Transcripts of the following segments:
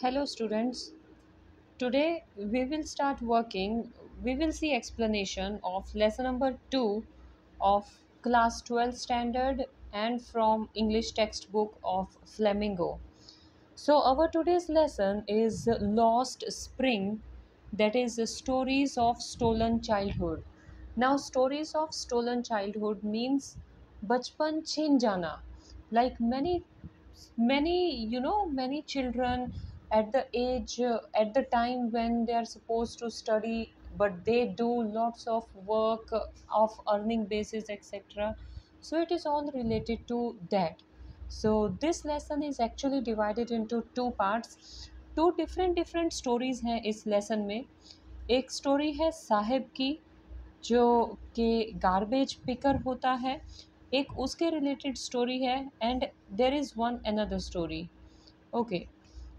Hello students. Today we will start working. We will see explanation of lesson number 2 of class 12 standard and from English textbook of Flamingo. So our today's lesson is Lost Spring, that is stories of stolen childhood. Now stories of stolen childhood means bachpan chin jana. Like many children at the age at the time when they are supposed to study, but they do lots of work of earning basis, etc. So it is all related to that. So this lesson is actually divided into two parts. Two different stories हैं इस lesson में. एक story है साहिब की, जो कि garbage picker होता है. एक उसके रिलेटेड स्टोरी है. And there is one another story. Okay,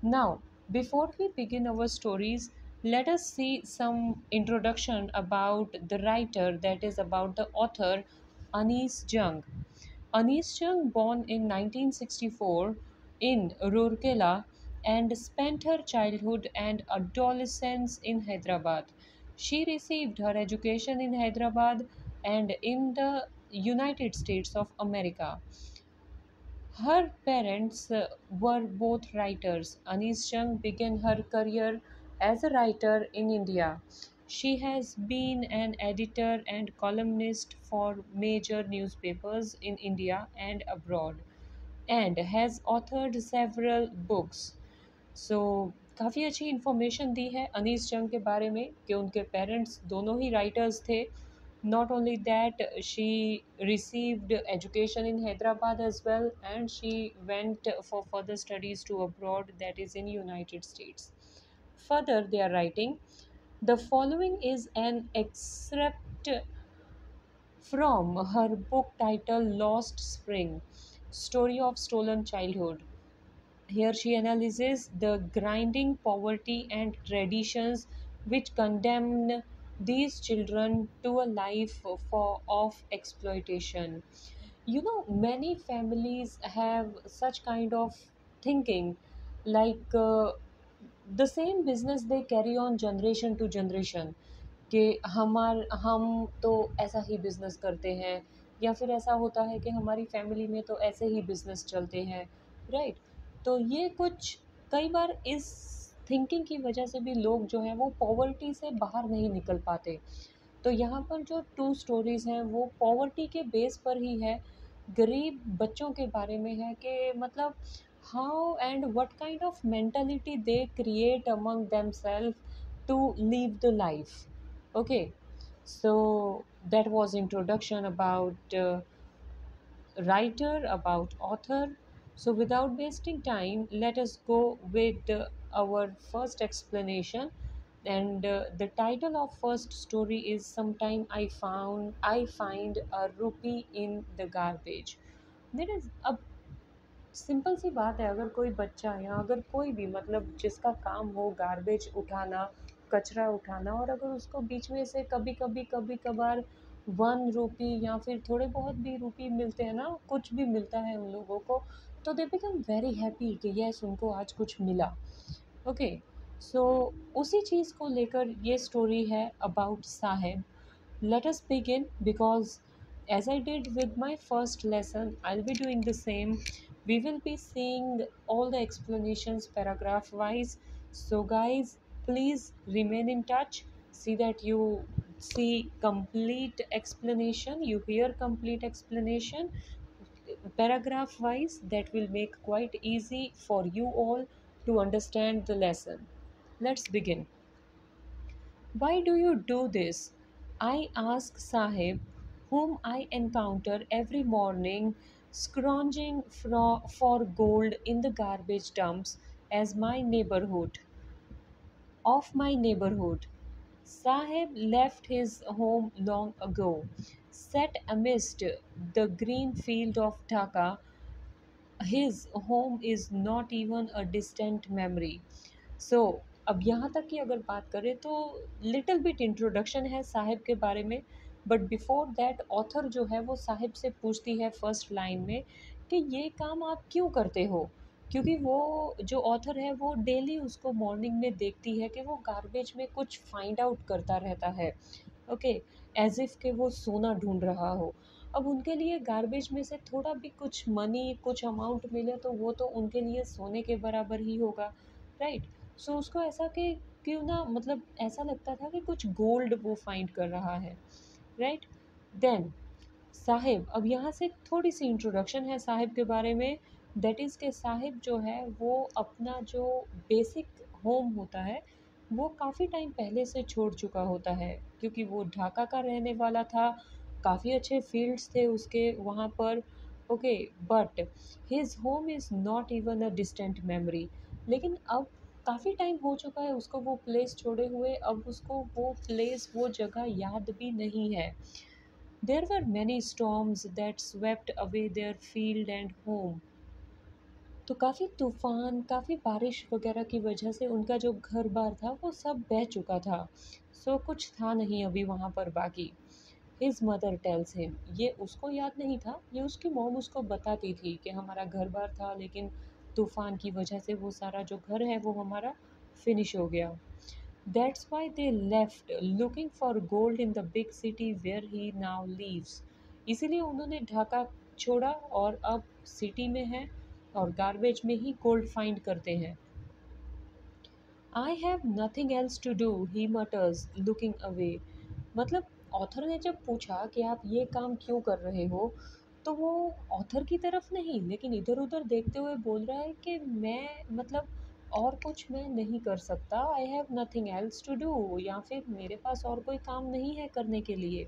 now before we begin our stories, let us see some introduction about the writer, that is about the author Anis Jung. Anis Jung, born in 1964 in Rourkela and spent her childhood and adolescence in Hyderabad. She received her education in Hyderabad and in the United States of America. Her parents were both writers. Anis Jung began her career as a writer in India. She has been an editor and columnist for major newspapers in India and abroad and has authored several books. सो काफ़ी अच्छी information दी है अनीस जंग के बारे में कि उनके parents दोनों ही राइटर्स थे. Not only that, she received education in Hyderabad as well and she went for further studies to abroad, that is in United States. Further, they are writing, the following is an excerpt from her book titled Lost Spring, Story of Stolen Childhood. Here she analyzes the grinding poverty and traditions which condemn these children to a life of exploitation. Many families have such kind of thinking, like the same business they carry on generation to generation, कि हम तो ऐसा ही business करते हैं, या फिर ऐसा होता है कि हमारी फैमिली में तो ऐसे ही बिज़नेस चलते हैं, राइट. तो ये कुछ कई बार इस थिंकिंग की वजह से भी लोग जो हैं वो पॉवर्टी से बाहर नहीं निकल पाते. तो यहाँ पर जो टू स्टोरीज़ हैं वो पॉवर्टी के बेस पर ही है, गरीब बच्चों के बारे में है, कि मतलब how and what kind of mentality they create among themselves to live the life. Okay, so that was introduction about writer, about author. So without wasting time, let us go with our first explanation. And the title of first story is Sometime I find a rupee in the garbage. There is a simple सी बात है, अगर कोई बच्चा या अगर कोई भी मतलब जिसका काम हो गार्बेज उठाना, कचरा उठाना, और अगर उसको बीच में से कभी कभार 1 रुपी या फिर थोड़े बहुत भी रुपी मिलते हैं ना, कुछ भी मिलता है उन लोगों को, तो दे बिकम वेरी हैप्पी कि यस उनको आज कुछ मिला. ओके, सो उसी चीज़ को लेकर ये स्टोरी है about Saheb. Let us begin, because as I did with my first lesson, I'll be doing the same. We will be seeing all the explanations paragraph wise. So guys, please remain in touch. See that you see complete explanation, you hear complete explanation paragraph wise. That will make quite easy for you all to understand the lesson. Let's begin. Why do you do this? I ask Sahib, whom I encounter every morning scrounging for gold in the garbage dumps as my neighborhood. Of my neighborhood. Sahib left his home long ago. Set amidst the green field of Dhaka, his home is not even a distant memory. सो अब यहाँ तक की अगर बात करें तो little bit introduction है साहिब के बारे में. बट बिफोर दैट ऑथर जो है वो साहिब से पूछती है फर्स्ट लाइन में कि ये काम आप क्यों करते हो. क्योंकि वो जो ऑथर है वो डेली उसको मॉर्निंग में देखती है कि वो गार्बेज में कुछ फाइंड आउट करता रहता है। ओके, एज इफ के वो सोना ढूंढ रहा हो। अब उनके लिए गार्बेज में से थोड़ा भी कुछ मनी कुछ अमाउंट मिले तो वो तो उनके लिए सोने के बराबर ही होगा, राइट। सो उसको ऐसा कि क्यों ना, मतलब ऐसा लगता था कि कुछ गोल्ड वो फाइंड कर रहा है, राइट। देन साहिब, अब यहाँ से थोड़ी सी इंट्रोडक्शन है साहिब के बारे में। दैट इज़ के साहिब जो है वो अपना जो बेसिक होम होता है वो काफ़ी टाइम पहले से छोड़ चुका होता है, क्योंकि वो ढाका का रहने वाला था। काफ़ी अच्छे फील्ड्स थे उसके वहाँ पर। Okay, but his home is not even a distant memory. लेकिन अब काफ़ी टाइम हो चुका है उसको वो प्लेस छोड़े हुए, अब उसको वो प्लेस वो जगह याद भी नहीं है। There were many storms that swept away their field and home. तो काफ़ी तूफान, काफ़ी बारिश वगैरह की वजह से उनका जो घर बार था वो सब बह चुका था। सो कुछ था नहीं अभी वहाँ पर बाकी। हिज मदर टेल्स हिम, ये उसको याद नहीं था, ये उसकी मॉम उसको बताती थी कि हमारा घर बार था लेकिन तूफान की वजह से वो सारा जो घर है वो हमारा फिनिश हो गया। That's why they left, looking for gold in the big city where he now lives. इसीलिए उन्होंने ढाका छोड़ा और अब सिटी में है और गार्बेज में ही गोल्ड फाइंड करते हैं। I have nothing else to do, he mutters looking away. मतलब ऑथर ने जब पूछा कि आप ये काम क्यों कर रहे हो, तो वो ऑथर की तरफ नहीं लेकिन इधर उधर देखते हुए बोल रहा है कि मैं, मतलब और कुछ मैं नहीं कर सकता। I have nothing else to do, या फिर मेरे पास और कोई काम नहीं है करने के लिए।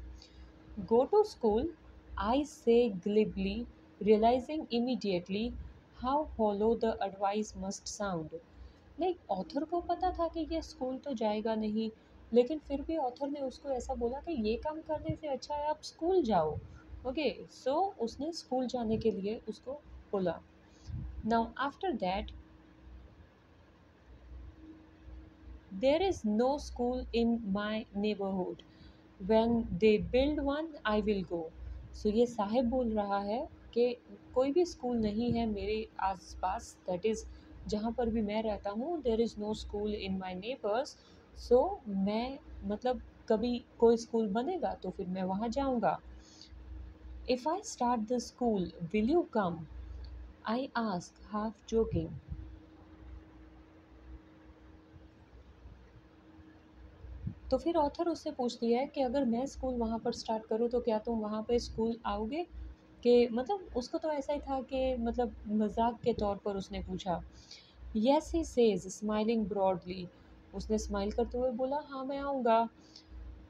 गो टू स्कूल, आई से glibly, realizing immediately how hollow the advice must sound. Like author को पता था कि ये स्कूल तो जाएगा नहीं, लेकिन फिर भी ऑथर ने उसको ऐसा बोला कि ये काम करने से अच्छा है आप स्कूल जाओ। ओके, सो उसने स्कूल जाने के लिए उसको बोला। Now after that, there is no school in my neighbourhood, when they build one I will go. So ये साहिब बोल रहा है कि कोई भी स्कूल नहीं है मेरे आसपास, दैट इज़ जहाँ पर भी मैं रहता हूँ, there is no school in my neighbours. So मैं, मतलब कभी कोई स्कूल बनेगा तो फिर मैं वहाँ जाऊँगा। If I start the school will you come, I ask half joking. तो फिर ऑथर उससे पूछती है कि अगर मैं स्कूल वहाँ पर स्टार्ट करूँ तो क्या तुम वहाँ पे स्कूल आओगे? कि मतलब उसको तो ऐसा ही था कि मतलब मज़ाक के तौर पर उसने पूछा। Yes he says smiling broadly, उसने स्माइल करते हुए बोला हाँ मैं आऊँगा।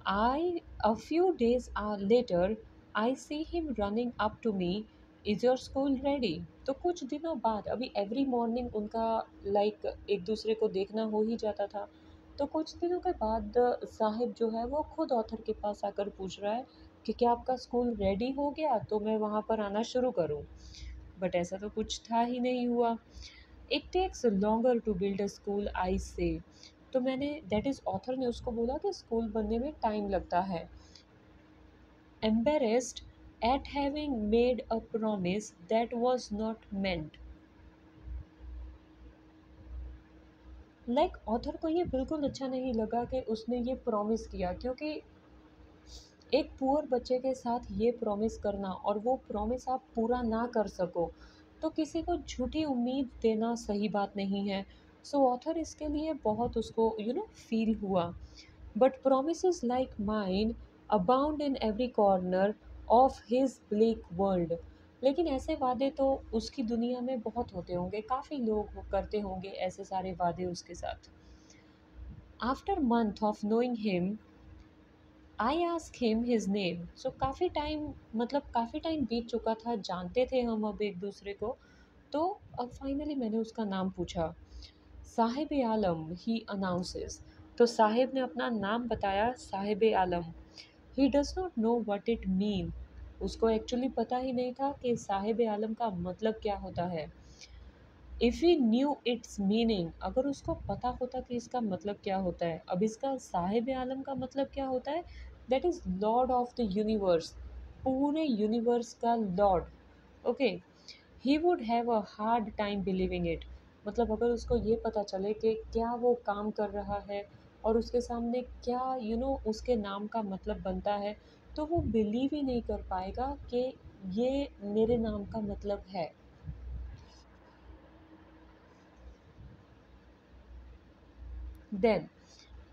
I, a few days later, I see him running up to me, is your school ready? तो कुछ दिनों बाद, अभी एवरी मॉर्निंग उनका लाइक एक दूसरे को देखना हो ही जाता था। तो कुछ दिनों के बाद साहिब जो है वो खुद ऑथर के पास आकर पूछ रहा है कि क्या आपका स्कूल रेडी हो गया तो मैं वहाँ पर आना शुरू करूँ। बट ऐसा तो कुछ था ही नहीं हुआ। It takes longer to build a school I say. तो मैंने, दैट इज़ ऑथर ने उसको बोला कि स्कूल बनने में टाइम लगता है। Embarrassed eight having made a promise that was not meant. Like author को ये बिल्कुल अच्छा नहीं लगा कि उसने ये प्रॉमिस किया, क्योंकि एक पुअर बच्चे के साथ ये प्रॉमिस करना और वो प्रॉमिस आप पूरा ना कर सको, तो किसी को झूठी उम्मीद देना सही बात नहीं है। सो ऑथर इसके लिए बहुत उसको फील हुआ। But promises like mine abound in every corner of his bleak world. लेकिन ऐसे वादे तो उसकी दुनिया में बहुत होते होंगे, काफ़ी लोग करते होंगे ऐसे सारे वादे उसके साथ। After month of knowing him, I ask him his name. So काफ़ी टाइम, मतलब काफ़ी टाइम बीत चुका था, जानते थे हम अब एक दूसरे को। तो अब फाइनली मैंने उसका नाम पूछा। Sahib Alam he announces. तो साहिब ने अपना नाम बताया, Sahib Alam. He does not know what it mean. उसको एक्चुअली पता ही नहीं था कि साहिब आलम का मतलब क्या होता है। If he new it's meaning, अगर उसको पता होता कि इसका मतलब क्या होता है। अब इसका साहिब आलम का मतलब क्या होता है? That is Lord of the universe, पूरे यूनिवर्स का Lord. Okay, he would have a hard time believing it. मतलब अगर उसको ये पता चले कि क्या वो काम कर रहा है और उसके सामने क्या उसके नाम का मतलब बनता है, तो वो बिलीव ही नहीं कर पाएगा कि ये मेरे नाम का मतलब है। Then,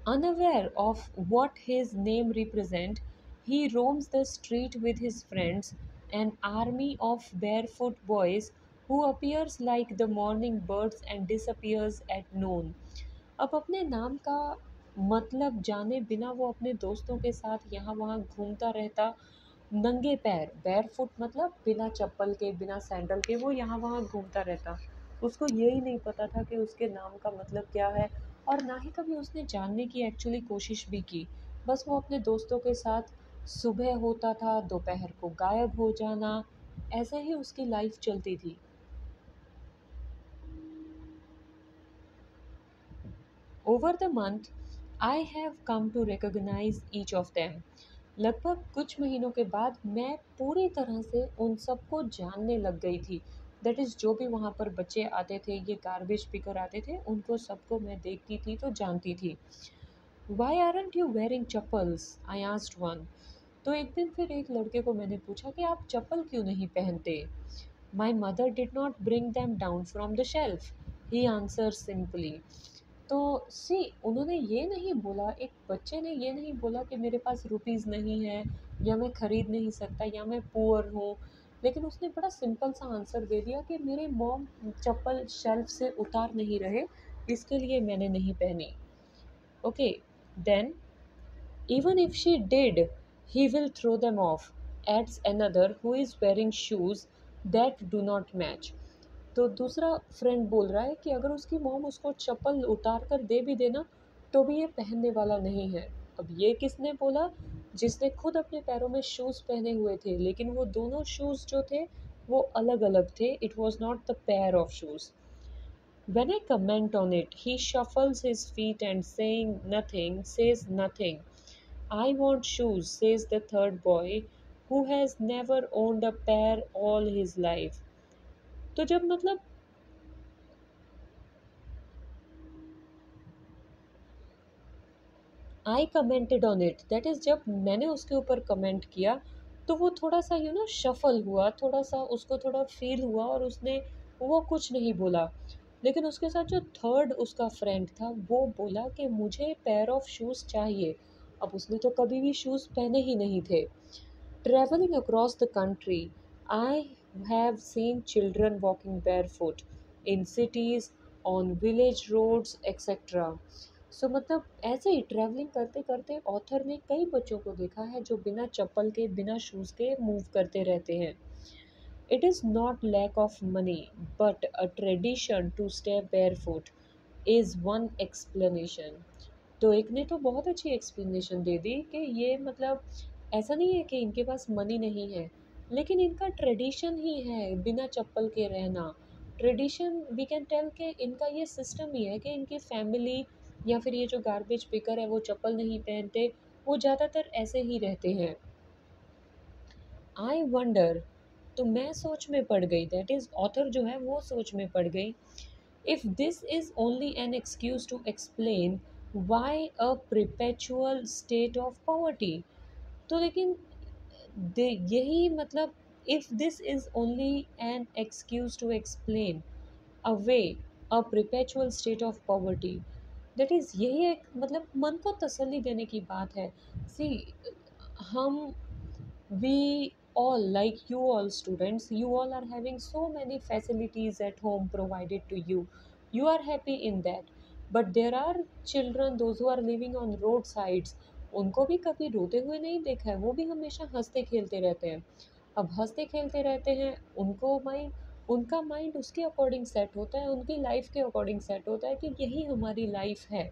unaware of what his name represent, he roams the street with his friends, an army of barefoot boys who appears like the morning birds and disappears at noon. अब अपने नाम का मतलब जाने बिना वो अपने दोस्तों के साथ यहाँ वहाँ घूमता रहता, नंगे पैर, बैरफुट मतलब बिना चप्पल के, बिना सैंडल के वो यहाँ वहाँ घूमता रहता। उसको यही नहीं पता था कि उसके नाम का मतलब क्या है, और ना ही कभी उसने जानने की एक्चुअली कोशिश भी की। बस वो अपने दोस्तों के साथ सुबह होता था, दोपहर को गायब हो जाना, ऐसे ही उसकी लाइफ चलती थी। Over the month I have come to recognise each of them. लगभग कुछ महीनों के बाद मैं पूरी तरह से उन सबको जानने लग गई थी। दैट इज़ जो भी वहाँ पर बच्चे आते थे, ये गार्बेज पिकर आते थे, उनको सबको मैं देखती थी तो जानती थी। Why aren't you wearing chappals, I asked one. तो एक दिन फिर एक लड़के को मैंने पूछा कि आप चप्पल क्यों नहीं पहनते। My mother did not bring them down from the shelf, he answer simply. तो सी, उन्होंने ये नहीं बोला, एक बच्चे ने ये नहीं बोला कि मेरे पास रुपीज़ नहीं है, या मैं ख़रीद नहीं सकता, या मैं पुअर हूँ। लेकिन उसने बड़ा सिंपल सा आंसर दे दिया कि मेरे मॉम चप्पल शेल्फ से उतार नहीं रहे, इसके लिए मैंने नहीं पहनी। Okay, then even if she did, he will throw them off, adds another who is wearing shoes that do not match. तो दूसरा फ्रेंड बोल रहा है कि अगर उसकी मॉम उसको चप्पल उतार कर दे भी देना, तो भी ये पहनने वाला नहीं है। अब ये किसने बोला? जिसने खुद अपने पैरों में शूज़ पहने हुए थे, लेकिन वो दोनों शूज़ जो थे वो अलग अलग थे। It was not the pair of shoes. When I comment on it, he shuffles his feet and saying nothing, says nothing. I want shoes, says the third boy, who has never owned a pair all his life. तो जब मतलब आई commented on it, that is जब मैंने उसके ऊपर comment किया, तो वो थोड़ा सा शफल हुआ, थोड़ा सा उसको थोड़ा फील हुआ, और उसने वो कुछ नहीं बोला। लेकिन उसके साथ जो थर्ड उसका फ्रेंड था वो बोला कि मुझे पेयर ऑफ शूज़ चाहिए। अब उसने तो कभी भी शूज़ पहने ही नहीं थे। Traveling across the country, I have seen children walking barefoot in cities, on village roads, etc. सो मतलब ऐसे ही ट्रैवलिंग करते करते ऑथर ने कई बच्चों को देखा है जो बिना चप्पल के, बिना शूज़ के मूव करते रहते हैं। It is not lack of money, but a tradition to stay barefoot is one explanation. तो एक ने तो बहुत अच्छी एक्सप्लेनेशन दे दी कि ये मतलब ऐसा नहीं है कि इनके पास मनी नहीं है, लेकिन इनका ट्रेडिशन ही है बिना चप्पल के रहना। ट्रेडिशन वी कैन टेल कि इनका ये सिस्टम ही है कि इनकी फैमिली या फिर ये जो गार्बेज पिकर है वो चप्पल नहीं पहनते, वो ज़्यादातर ऐसे ही रहते हैं। आई वंडर, तो मैं सोच में पड़ गई, दैट इज़ ऑथर जो है वो सोच में पड़ गई, if this is only an excuse to explain why a perpetual state of poverty। तो लेकिन यही मतलब, if this is only an excuse to explain away a perpetual state of poverty, that is यही एक मतलब मन को तसल्ली देने की बात है। सी, हम, we all, like you all students, you all are having so many facilities at home provided to you, you are happy in that, but there are children, those who are living on roadsides, उनको भी कभी रोते हुए नहीं देखा है, वो भी हमेशा हंसते खेलते रहते हैं। अब हंसते खेलते रहते हैं, उनको माइंड, उनका माइंड उसके अकॉर्डिंग सेट होता है, उनकी लाइफ के अकॉर्डिंग सेट होता है कि यही हमारी लाइफ है।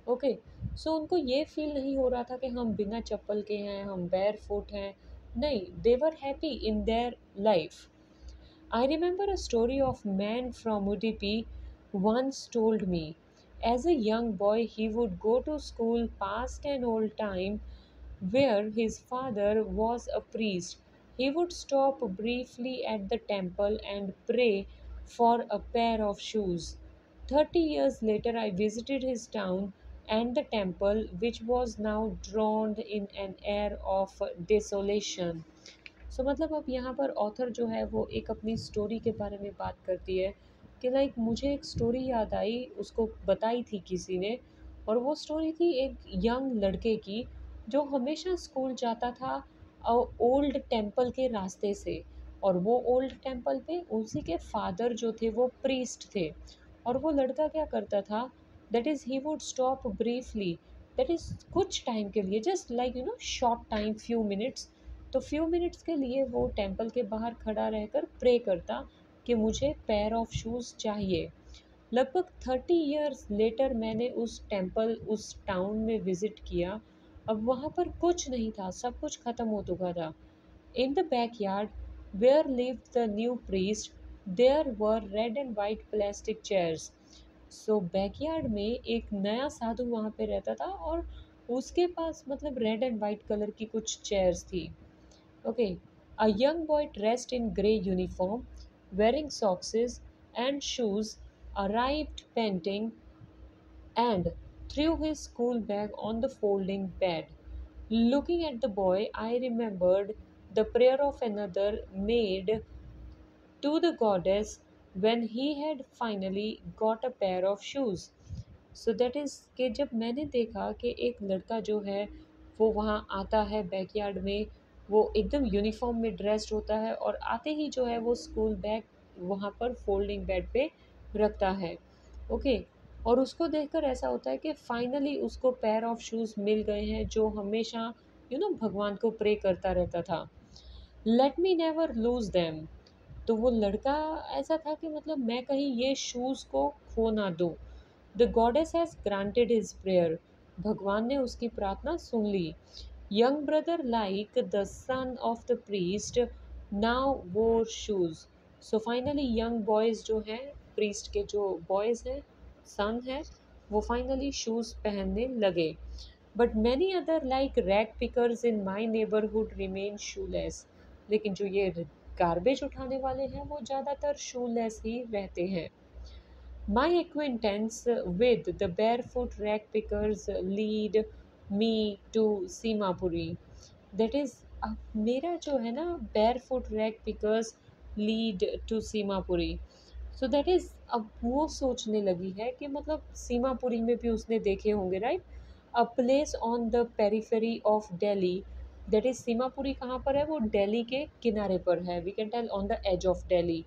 ओके, सो उनको ये फील नहीं हो रहा था कि हम बिना चप्पल के हैं, हम बेयर फुट हैं। नहीं, they were happy in their life. I remember a story of man from Udupi once told me. As a young boy, he would go to school past an old time where his father was a priest. He would stop briefly at the temple and pray for a pair of shoes. 30 years later, I visited his town and the temple, which was now drowned in an air of desolation. मतलब अब यहाँ पर author जो है वो एक अपनी story के बारे में बात करती है कि लाइक मुझे एक स्टोरी याद आई, उसको बताई थी किसी ने। और वो स्टोरी थी एक यंग लड़के की जो हमेशा स्कूल जाता था ओल्ड टेम्पल के रास्ते से। और वो ओल्ड टेम्पल पे उसी के फादर जो थे वो प्रीस्ट थे। और वो लड़का क्या करता था, that is he would stop briefly, that is कुछ टाइम के लिए, just like short time, few minutes. तो फ्यू मिनट्स के लिए वो टेम्पल के बाहर खड़ा रहकर प्रे करता कि मुझे पेयर ऑफ शूज़ चाहिए। लगभग 30 years लेटर मैंने उस टेम्पल, उस टाउन में विज़िट किया। अब वहाँ पर कुछ नहीं था, सब कुछ ख़त्म हो चुका था। In the backyard where lived the new priest, there were red and white plastic chairs. So backyard में एक नया साधु वहाँ पे रहता था और उसके पास मतलब रेड एंड वाइट कलर की कुछ चेयर्स थी। Okay, a young boy dressed in grey uniform, wearing socks and shoes, arrived panting and threw his school bag on the folding bed. Looking at the boy, I remembered the prayer of another made to the goddess when he had finally got a pair of shoes. So that is कि जब मैंने देखा कि एक लड़का जो है वो वहाँ आता है बैकयार्ड में, वो एकदम यूनिफॉर्म में ड्रेस्ड होता है और आते ही जो है वो स्कूल बैग वहाँ पर फोल्डिंग बेड पे रखता है। ओके। और उसको देखकर ऐसा होता है कि फाइनली उसको पेयर ऑफ शूज़ मिल गए हैं जो हमेशा भगवान को प्रे करता रहता था। Let me never loose them. तो वो लड़का ऐसा था कि मतलब मैं कहीं ये शूज़ को खो ना दूँ। The goddess has granted his prayer. भगवान ने उसकी प्रार्थना सुन ली। Young brother like the son of the priest now wore shoes. So finally young boys जो हैं, प्रीस्ट के जो बॉयज़ हैं, सन है, वो फाइनली शूज़ पहनने लगे। But many other like rag pickers in my neighbourhood remain shoelace. लेकिन जो ये गार्बेज उठाने वाले हैं वो ज़्यादातर शूलेस ही रहते हैं। My acquaintance with the barefoot rag pickers lead me to Simapuri. That is, अब मेरा जो है ना barefoot rag pickers lead to Simapuri. So that is अब वो सोचने लगी है कि मतलब सीमापुरी में भी उसने देखे होंगे, right? A place on the periphery of Delhi. That is Seemapuri कहाँ पर है? वो दिल्ली के किनारे पर है, we can tell on the edge of Delhi.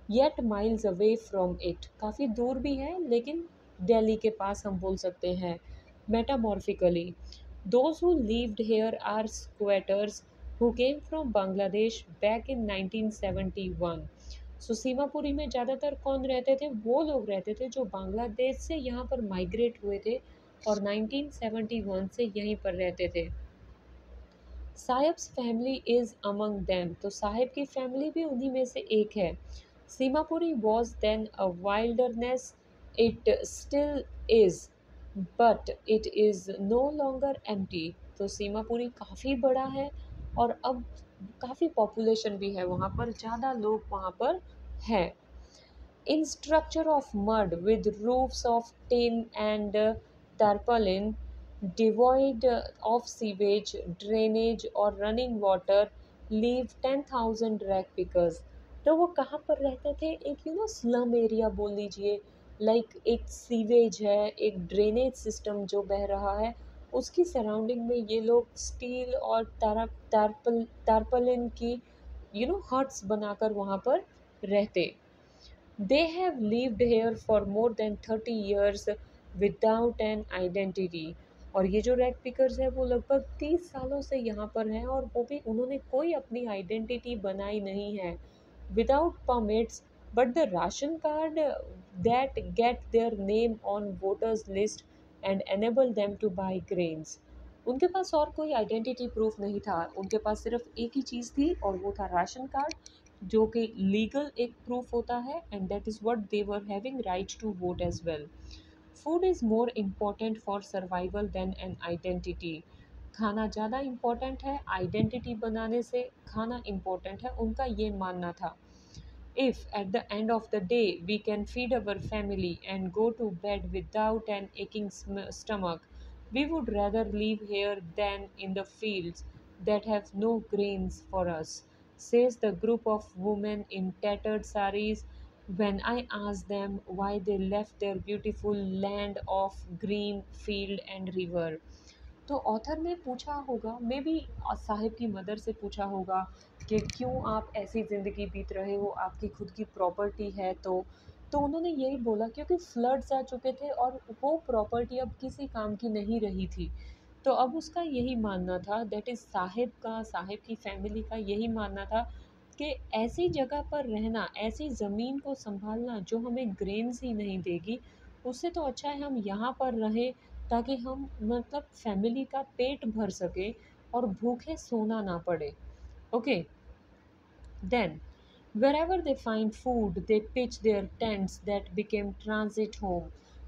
Yet miles away from it, काफ़ी दूर भी है लेकिन दिल्ली के पास हम बोल सकते हैं। Metamorphically, those who lived here are squatters who came from Bangladesh back in 1971। सो सीमापुरी में ज़्यादातर कौन रहते थे? वो लोग रहते थे जो बांग्लादेश से यहाँ पर माइग्रेट हुए थे और 1971 से यहीं पर रहते थे। Sahibs family is among them, तो साहिब की फैमिली भी उन्हीं में से एक है। Seemapuri was then a wilderness, it still is, but it is no longer empty. तो सीमापुरी काफ़ी बड़ा है और अब काफ़ी पॉपुलेशन भी है वहाँ पर, ज़्यादा लोग वहाँ पर हैं। In structure of mud with roofs of tin and tarpaulin, devoid of sewage, drainage or running water, leave 10,000 rag pickers। तो वो कहाँ पर रहते थे? एक स्लम एरिया बोल लीजिए, लाइक एक सीवेज है, एक ड्रेनेज सिस्टम जो बह रहा है, उसकी सराउंडिंग में ये लोग स्टील और तारपलिन की हट्स बनाकर वहाँ पर रहते। They have lived here for more than 30 years without an identity। और ये जो रैग पिकर्स है वो लगभग 30 सालों से यहाँ पर हैं और वो भी उन्होंने कोई अपनी आइडेंटिटी बनाई नहीं है। Without permits but the ration card that get their name on voters list and enable them two by grains. उनके पास और कोई आइडेंटिटी प्रूफ नहीं था, उनके पास सिर्फ एक ही चीज़ थी और वो था राशन कार्ड, जो कि लीगल एक प्रूफ होता है, and that is what they were having right to vote as well. Food is more important for survival than an identity. खाना ज़्यादा इम्पोर्टेंट है आइडेंटिटी बनाने से, खाना इम्पोर्टेंट है, उनका ये मानना था। If at the end of the day we can feed our family and go to bed without an aching stomach, we would rather live here than in the fields that have no grains for us, says the group of women in tattered saris when I ask them why they left their beautiful land of green field and river. तो author ने पूछा होगा, may be Sahib की mother से पूछा होगा कि क्यों आप ऐसी ज़िंदगी बीत रहे हो, आपकी खुद की प्रॉपर्टी है तो उन्होंने यही बोला क्योंकि फ्लड्स आ चुके थे और वो प्रॉपर्टी अब किसी काम की नहीं रही थी। तो अब उसका यही मानना था, दैट इज़ साहिब की फैमिली का यही मानना था कि ऐसी जगह पर रहना, ऐसी ज़मीन को सँभालना जो हमें ग्रेन्स ही नहीं देगी, उससे तो अच्छा है हम यहाँ पर रहें ताकि हम मतलब फैमिली का पेट भर सके और भूखे सोना ना पड़े। Okay, then wherever they find food they pitch their tents that became transit home,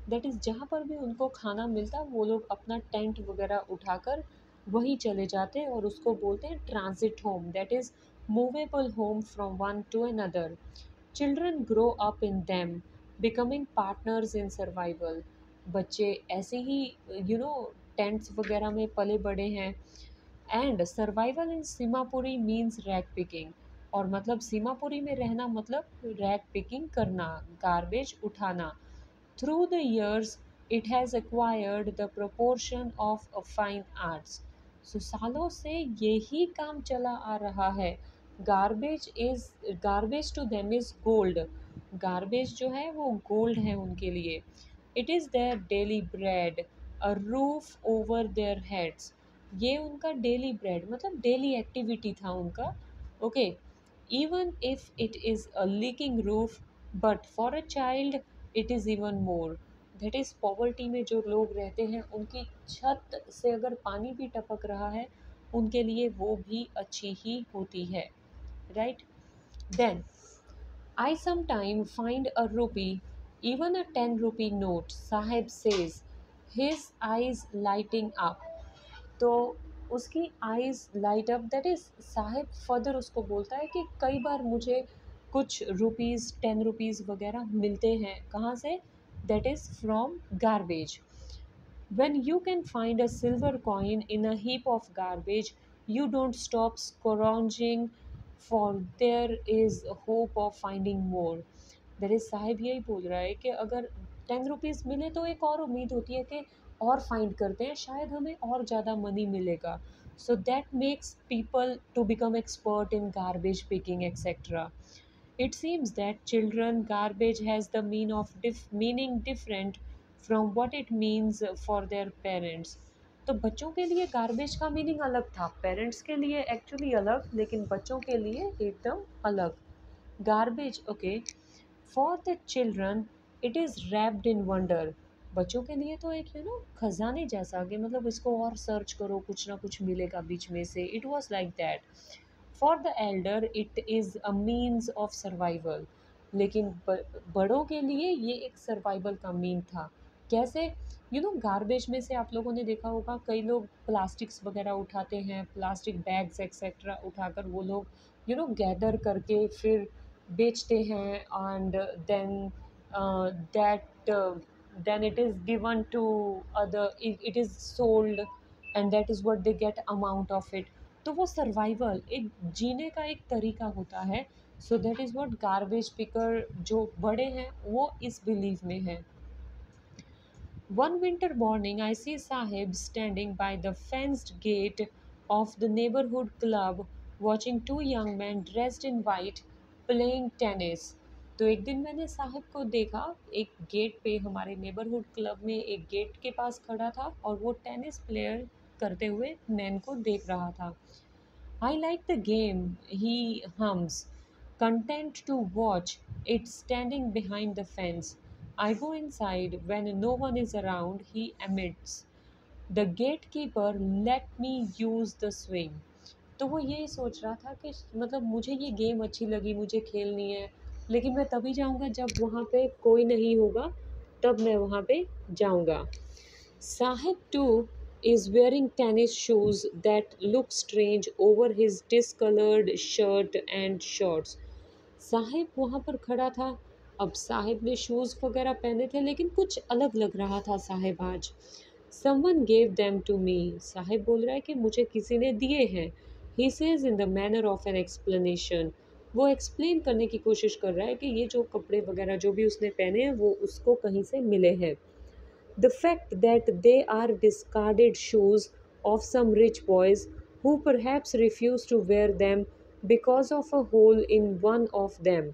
that is जहाँ पर भी उनको खाना मिलता वो लोग अपना टेंट वगैरह उठाकर वहीं चले जाते और उसको बोलते हैं transit home, that is movable home from one two another. Children grow up in them becoming partners in survival, बच्चे ऐसे ही टेंट्स वगैरह में पले बड़े हैं। And survival in Seemapuri means rag picking, और मतलब सीमापुरी में रहना मतलब रैग पिकिंग करना, गार्बेज उठाना। Through the years it has acquired the proportion of a fine arts, सो सालों से यही काम चला आ रहा है। Garbage to them is gold, garbage जो है वो गोल्ड है उनके लिए। It is their daily bread, a roof over their heads, ये उनका डेली ब्रेड मतलब डेली एक्टिविटी था उनका। Okay, even if it is a leaking roof, but for a child it is even more, that is poverty में जो लोग रहते हैं उनकी छत से अगर पानी भी टपक रहा है उनके लिए वो भी अच्छी ही होती है, right. Then I sometime find a rupee, even a 10 rupee note, Sahib says, his eyes lighting up, तो उसकी eyes light up, that is Sahib further उसको बोलता है कि कई बार मुझे कुछ रुपीज़ 10 रुपीज़ वगैरह मिलते हैं, कहाँ से, that is from garbage. When you can find a silver coin in a heap of garbage, you don't stop scrounging, for there is hope of finding more. That is Sahib यही बोल रहा है कि अगर 10 रुपीज़ मिले तो एक और उम्मीद होती है कि और फाइंड करते हैं, शायद हमें और ज़्यादा मनी मिलेगा। So that makes people to become expert in garbage picking etcetera. It seems that children garbage has the meaning different from what it means for their parents. तो बच्चों के लिए गार्बेज का मीनिंग अलग था, पेरेंट्स के लिए एक्चुअली अलग, लेकिन बच्चों के लिए एकदम अलग। Garbage, okay, for the children it is wrapped in wonder, बच्चों के लिए तो एक खजाने जैसा कि मतलब इसको और सर्च करो कुछ ना कुछ मिलेगा बीच में से, it was like that. For the Elder it is a means of survival, लेकिन बड़ों के लिए ये एक सर्वाइवल का मीन था। कैसे, गार्बेज में से आप लोगों ने देखा होगा कई लोग प्लास्टिक्स वगैरह उठाते हैं, प्लास्टिक बैग्स एक्सेट्रा उठाकर वो लोग गैदर करके फिर बेचते हैं, and then that then it is given to other, it is sold, and that is what they get amount of it। तो वो सर्वाइवल एक जीने का एक तरीका होता है। So that is what garbage picker जो बड़े हैं वो इस बिलीव में है। One winter morning, I see Sahib standing by the fenced gate of the neighborhood club, watching two young men dressed in white playing tennis। तो एक दिन मैंने साहिब को देखा एक गेट पे, हमारे नेबरहुड क्लब में एक गेट के पास खड़ा था और वो टेनिस प्लेयर करते हुए मैन को देख रहा था। I like the game, he hums, content to watch it standing behind the fence. I go inside when no one is around, he admits. The gatekeeper let me use the swing। तो वो यही सोच रहा था कि मतलब मुझे ये गेम अच्छी लगी, मुझे खेलनी है, लेकिन मैं तभी जाऊंगा जब वहाँ पे कोई नहीं होगा, तब मैं वहाँ पे जाऊंगा। Sahib too is wearing tennis shoes that look strange over his discolored shirt and shorts. Sahib वहाँ पर खड़ा था। अब साहिब ने शूज़ वगैरह पहने थे लेकिन कुछ अलग लग रहा था साहिब आज। Someone gave them to me. Saheb बोल रहा है कि मुझे किसी ने दिए हैं। He says in the manner of an explanation. वो एक्सप्लेन करने की कोशिश कर रहा है कि ये जो कपड़े वगैरह जो भी उसने पहने हैं वो उसको कहीं से मिले हैं। The fact that they are discarded shoes of some rich boys who perhaps refuse to wear them because of a hole in one of them.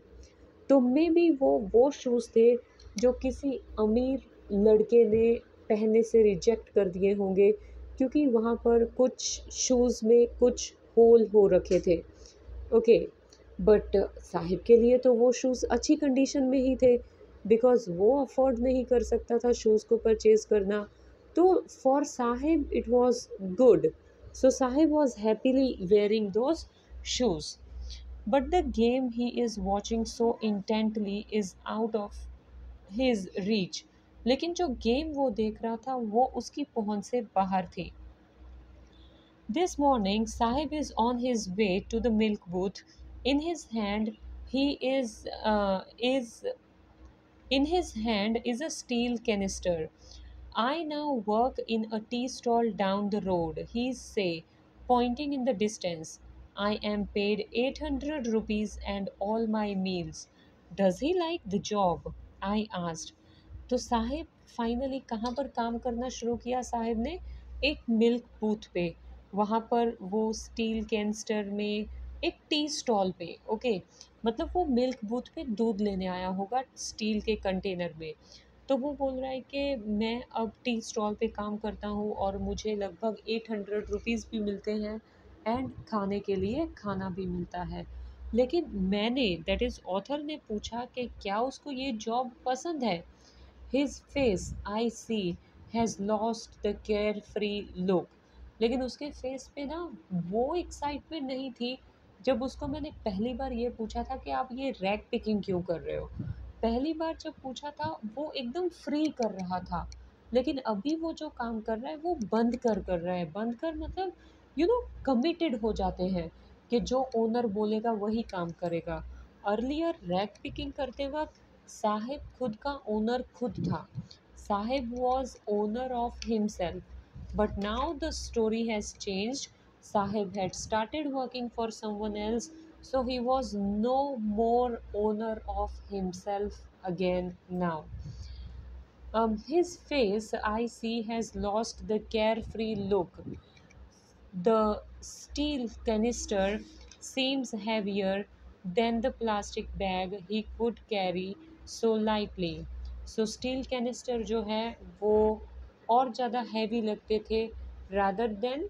तो मे बी वो शूज़ थे जो किसी अमीर लड़के ने पहनने से रिजेक्ट कर दिए होंगे क्योंकि वहाँ पर कुछ शूज़ में कुछ होल हो रखे थे। ओके, बट साहिब के लिए तो वो शूज़ अच्छी कंडीशन में ही थे बिकॉज़ वो अफोर्ड नहीं कर सकता था शूज़ को परचेज़ करना। तो for Sahib it was good. So Sahib was happily wearing those shoes. But the game he is watching so intently is out of his reach. लेकिन जो गेम वो देख रहा था वो उसकी पहुंच से बाहर थी। This morning, Sahib is on his way to the milk booth. In his hand, he is in his hand is a steel canister. I now work in a tea stall down the road, he say, pointing in the distance. I am paid 800 rupees and all my meals. Does he like the job? I asked. तो Sahib finally कहाँ पर काम करना शुरू किया साहिब ने? एक milk booth पे। वहाँ पर वो स्टील कैनिस्टर में एक टी स्टॉल पे। ओके, मतलब वो मिल्क बूथ पे दूध लेने आया होगा स्टील के कंटेनर में। तो वो बोल रहा है कि मैं अब टी स्टॉल पे काम करता हूँ और मुझे लगभग 800 रुपीज़ भी मिलते हैं एंड खाने के लिए खाना भी मिलता है। लेकिन मैंने दैट इज़ ऑथर ने पूछा कि क्या उसको ये जॉब पसंद है। His face, I see, has lost the carefree look. लेकिन उसके फेस पे ना वो एक्साइटमेंट नहीं थी जब उसको मैंने पहली बार ये पूछा था कि आप ये रैक पिकिंग क्यों कर रहे हो। पहली बार जब पूछा था वो एकदम फ्री कर रहा था, लेकिन अभी वो जो काम कर रहा है वो बंद कर रहा है। बंद कर मतलब कमिटेड हो जाते हैं कि जो ओनर बोलेगा वही काम करेगा। अर्लियर रैक पिकिंग करते वक्त साहिब खुद का ओनर खुद था। Sahib was owner of himself, but now the story has changed. Sahib had started working for someone else, so he was no more owner of himself again now. His face, I see, has lost the carefree look. The steel canister seems heavier than the plastic bag he could carry so lightly. So steel canister जो है वो और ज़्यादा heavy लगते थे rather than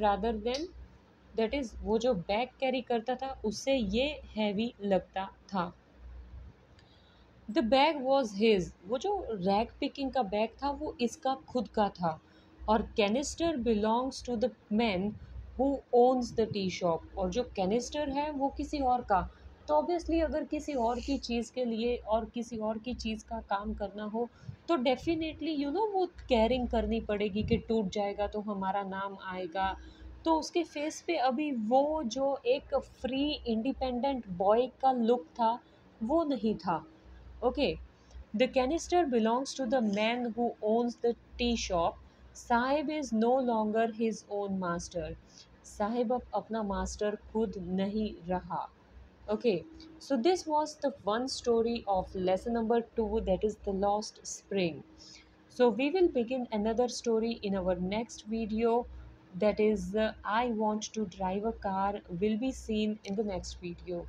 rather than that is वो जो bag carry करता था उससे ये हैवी लगता था। The bag was his. वो जो रैक पिकिंग का बैग था वो इसका खुद का था। और canister belongs to the man who owns the tea shop. और जो कैनिस्टर है वो किसी और का। तो ऑब्वियसली अगर किसी और की चीज़ के लिए और किसी और की चीज़ का काम करना हो तो डेफिनेटली वो कैरिंग करनी पड़ेगी कि टूट जाएगा तो हमारा नाम आएगा। तो उसके फेस पे अभी वो जो एक फ्री इंडिपेंडेंट बॉय का लुक था वो नहीं था। Okay, the canister belongs to the man who owns the tea shop. Sahib is no longer his own master. Sahib अब अपना master खुद नहीं रहा. Okay, so this was the one story of lesson number 2, that is the lost spring. So we will begin another story in our next video, that is I want to drive a car will be seen in the next video.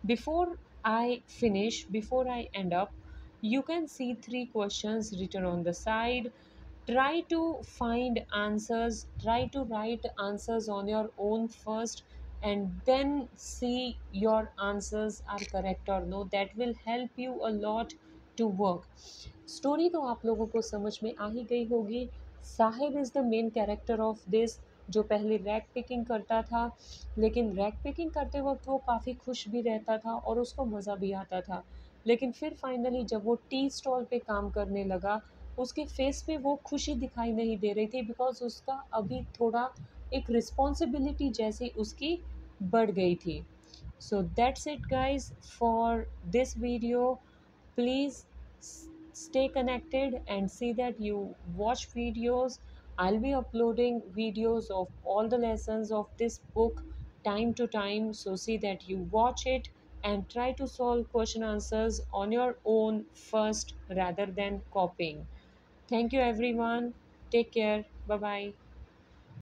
Before I finish, before I end up, you can see 3 questions written on the side. Try to find answers, try to write answers on your own first, and then see your answers are correct or no. That will help you a lot to work. Story तो आप लोगों को समझ में आ ही गई होगी। Sahib is the main character of this, जो पहले रैक पिकिंग करता था, लेकिन रैक पिकिंग करते वक्त वो काफ़ी खुश भी रहता था और उसको मज़ा भी आता था। लेकिन फिर फाइनली जब वो टी स्टॉल पे काम करने लगा उसके फेस पे वो खुशी दिखाई नहीं दे रही थी, बिकॉज उसका अभी थोड़ा एक रिस्पॉन्सिबिलिटी जैसी उसकी बढ़ गई थी. So that's it guys for this video. Please stay connected and see that you watch videos. I'll be uploading videos of all the lessons of this book time to time, so see that you watch it and try to solve question answers on your own first rather than copying. Thank you everyone. Take care. Bye bye.